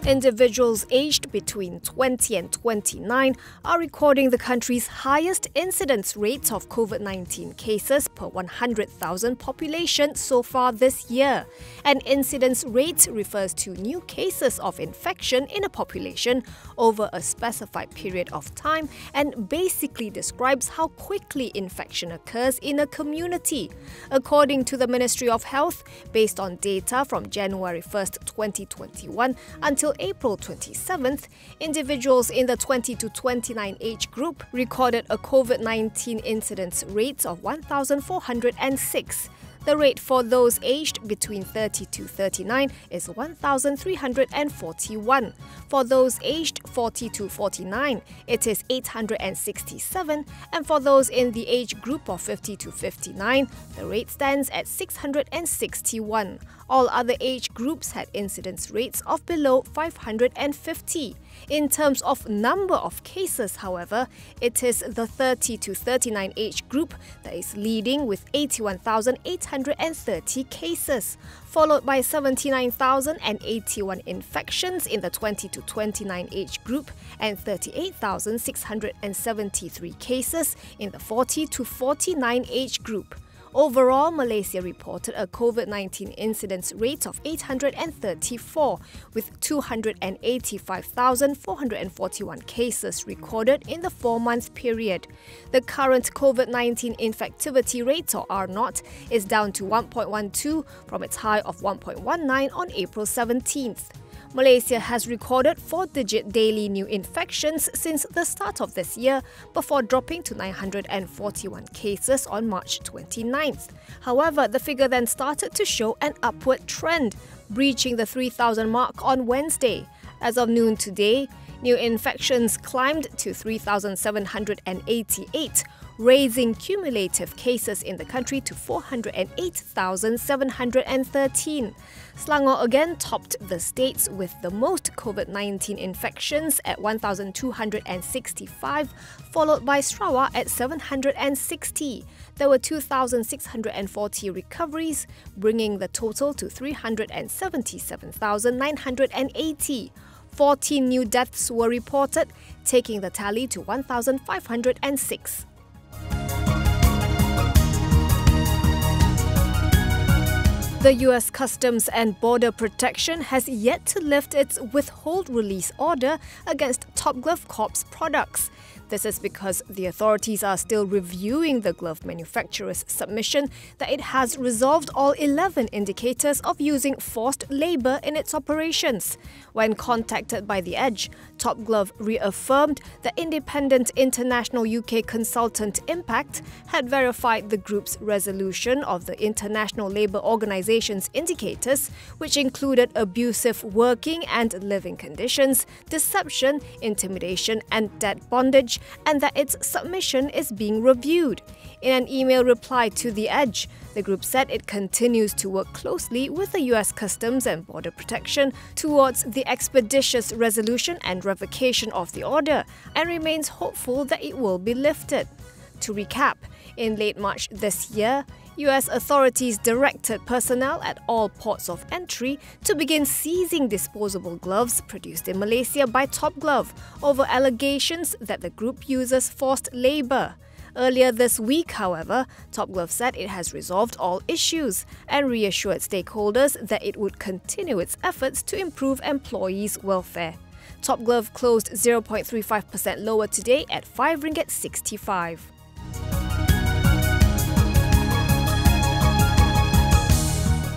Individuals aged between 20 and 29 are recording the country's highest incidence rates of COVID-19 cases per 100,000 population so far this year. An incidence rate refers to new cases of infection in a population over a specified period of time and basically describes how quickly infection occurs in a community. According to the Ministry of Health, based on data from January 1st, 2021 until April 27th, individuals in the 20 to 29 age group recorded a COVID-19 incidence rate of 1,406. The rate for those aged between 30 to 39 is 1,341. For those aged 40 to 49, it is 867. And for those in the age group of 50 to 59, the rate stands at 661. All other age groups had incidence rates of below 550. In terms of number of cases, however, it is the 30 to 39 age group that is leading with 81,830 cases, followed by 79,081 infections in the 20 to 29 age group and 38,673 cases in the 40 to 49 age group. Overall, Malaysia reported a COVID-19 incidence rate of 834, with 285,441 cases recorded in the 4-month period. The current COVID-19 infectivity rate, or R0, is down to 1.12 from its high of 1.19 on April 17th. Malaysia has recorded 4-digit daily new infections since the start of this year, before dropping to 941 cases on March 29th. However, the figure then started to show an upward trend, breaching the 3,000 mark on Wednesday. As of noon today, new infections climbed to 3,788, raising cumulative cases in the country to 408,713. Selangor again topped the states with the most COVID-19 infections at 1,265, followed by Sarawak at 760. There were 2,640 recoveries, bringing the total to 377,980. 14 new deaths were reported, taking the tally to 1,506. The US Customs and Border Protection has yet to lift its withhold release order against Top Glove Corp's products. This is because the authorities are still reviewing the glove manufacturer's submission that it has resolved all 11 indicators of using forced labour in its operations. When contacted by The Edge, Top Glove reaffirmed that independent international UK consultant Impact had verified the group's resolution of the International Labour Organization's indicators, which included abusive working and living conditions, deception, intimidation and debt bondage, and that its submission is being reviewed. In an email reply to The Edge, the group said it continues to work closely with the US Customs and Border Protection towards the expeditious resolution and revocation of the order, and remains hopeful that it will be lifted. To recap, in late March this year, US authorities directed personnel at all ports of entry to begin seizing disposable gloves produced in Malaysia by Top Glove over allegations that the group uses forced labour. Earlier this week, however, Top Glove said it has resolved all issues and reassured stakeholders that it would continue its efforts to improve employees' welfare. Top Glove closed 0.35% lower today at RM5.65.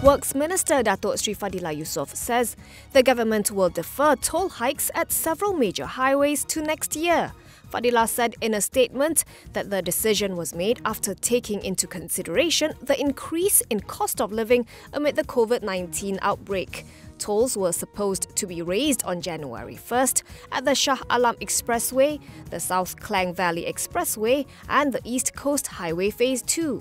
Works Minister Datuk Sri Fadillah Yusof says the government will defer toll hikes at several major highways to next year. Fadillah said in a statement that the decision was made after taking into consideration the increase in cost of living amid the COVID-19 outbreak. Tolls were supposed to be raised on January 1st at the Shah Alam Expressway, the South Klang Valley Expressway and the East Coast Highway Phase 2.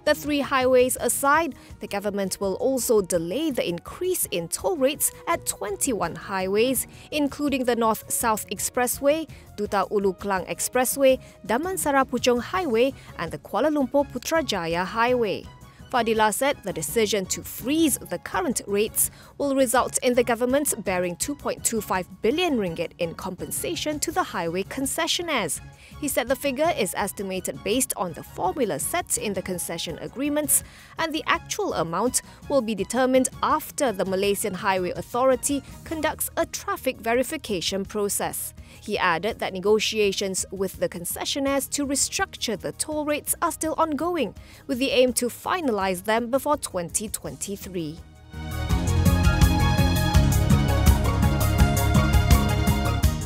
The 3 highways aside, the government will also delay the increase in toll rates at 21 highways, including the North-South Expressway, Duta Ulu Klang Expressway, Damansara Puchong Highway and the Kuala Lumpur Putrajaya Highway. Fadila said the decision to freeze the current rates will result in the government bearing 2.25 billion ringgit in compensation to the highway concessionaires. He said the figure is estimated based on the formula set in the concession agreements, and the actual amount will be determined after the Malaysian Highway Authority conducts a traffic verification process. He added that negotiations with the concessionaires to restructure the toll rates are still ongoing, with the aim to finalise them before 2023.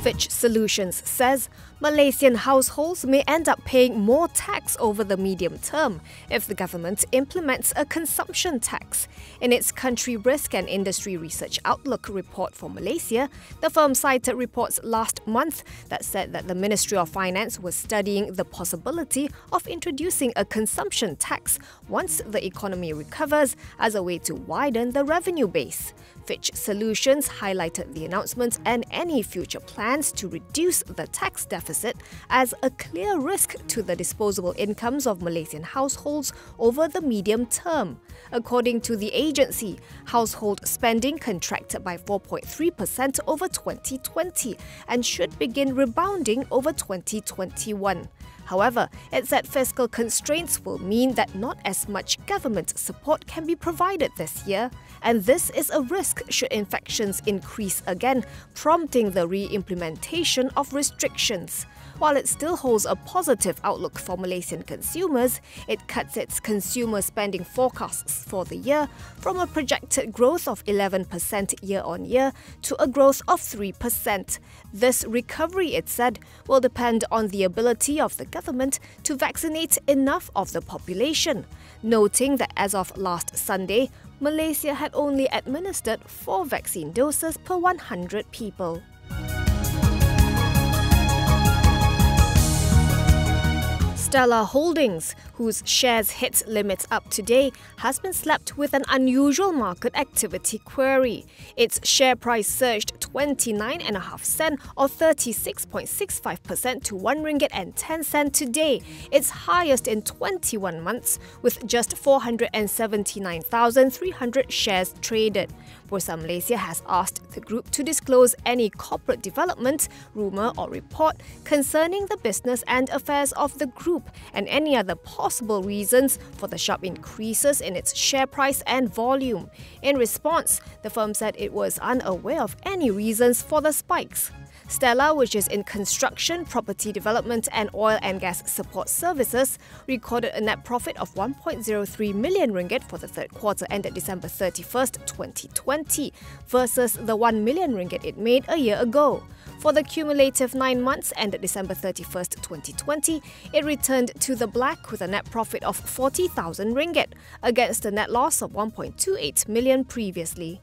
Fitch Solutions says Malaysian households may end up paying more tax over the medium term if the government implements a consumption tax. In its Country Risk and Industry Research Outlook report for Malaysia, the firm cited reports last month that said that the Ministry of Finance was studying the possibility of introducing a consumption tax once the economy recovers as a way to widen the revenue base. Fitch Solutions highlighted the announcement and any future plans to reduce the tax deficit as a clear risk to the disposable incomes of Malaysian households over the medium term. According to the agency, household spending contracted by 4.3% over 2020 and should begin rebounding over 2021. However, it said fiscal constraints will mean that not as much government support can be provided this year, and this is a risk should infections increase again, prompting the re-implementation of restrictions. While it still holds a positive outlook for Malaysian consumers, it cuts its consumer spending forecasts for the year from a projected growth of 11% year-on-year to a growth of 3%. This recovery, it said, will depend on the ability of the government to vaccinate enough of the population, noting that as of last Sunday, Malaysia had only administered 4 vaccine doses per 100 people. STELLA Holdings, whose shares hit limits up today, has been slapped with an unusual market activity query. Its share price surged 29.5 cent or 36.65% to RM1.10 today, its highest in 21 months, with just 479,300 shares traded. Bursa Malaysia has asked the group to disclose any corporate development, rumour or report concerning the business and affairs of the group and any other possible reasons for the sharp increases in its share price and volume. In response, the firm said it was unaware of any reasons for the spikes. STELLA, which is in construction, property development and oil and gas support services, recorded a net profit of 1.03 million ringgit for the third quarter ended December 31st, 2020, versus the 1 million ringgit it made a year ago. For the cumulative 9 months ended December 31st, 2020, it returned to the black with a net profit of 40,000 ringgit, against a net loss of 1.28 million previously.